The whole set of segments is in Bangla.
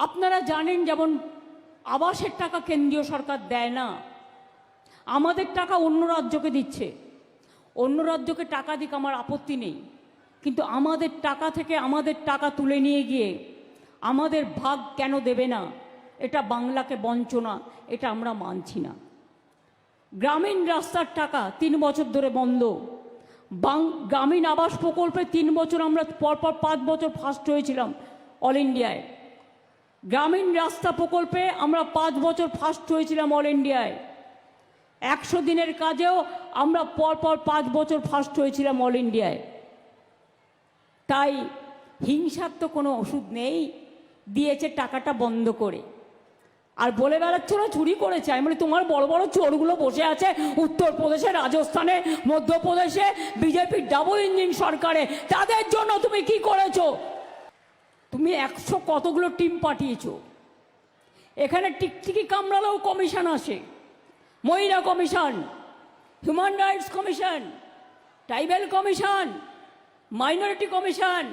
আপনারা জানেন যেমন আবাসের টাকা কেন্দ্রীয় সরকার দেয় না, আমাদের টাকা অন্য রাজ্যকে দিচ্ছে। অন্য রাজ্যকে টাকা দিক, আমার আপত্তি নেই, কিন্তু আমাদের টাকা থেকে আমাদের টাকা তুলে নিয়ে গিয়ে আমাদের ভাগ কেন দেবে না? এটা বাংলাকে বঞ্চনা, এটা আমরা মানছি না। গ্রামীণ রাস্তার টাকা 3 বছর ধরে বন্ধ। গ্রামীণ আবাস প্রকল্পে 3 বছর আমরা পরপর 5 বছর ফার্স্ট হয়েছিলাম অল ইন্ডিয়ায়। গ্রামীণ রাস্তা প্রকল্পে আমরা 5 বছর ফার্স্ট হয়েছিলাম অল ইন্ডিয়ায়। 100 দিনের কাজেও আমরা পরপর 5 বছর ফার্স্ট হয়েছিলাম অল ইন্ডিয়ায়। তাই হিংসার তো কোনো ওষুধ নেই, দিয়েছে টাকাটা বন্ধ করে। আর বলে বেড়াচ্ছ না চুরি করেছে, আমি মানে তোমার বড় বড় চোরগুলো বসে আছে উত্তরপ্রদেশে, রাজস্থানে, মধ্যপ্রদেশে, বিজেপির ডাবল ইঞ্জিন সরকারে, তাদের জন্য তুমি কি করেছো? তুমি 100 কতগুলো টিম পাঠিয়েছো। এখানে টিকটিকি কামড়ালেও কমিশন আসে, মহিলা commission, human rights commission, tribal commission, minority commission.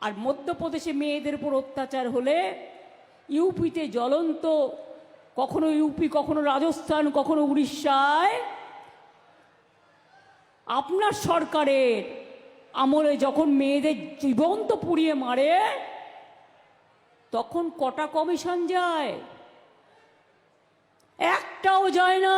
আর মধ্যপ্রদেশে মেয়েদের উপর অত্যাচার হলে ইউপিতে জ্বলন্ত, কখনো ইউপি, কখনো রাজস্থান, কখনো উড়িষ্যায় আপনার সরকারের আমলে যখন মেয়েদের জীবন্ত পুড়িয়ে মারে, তখন কটা কমিশন যায়? একটাও যায় না।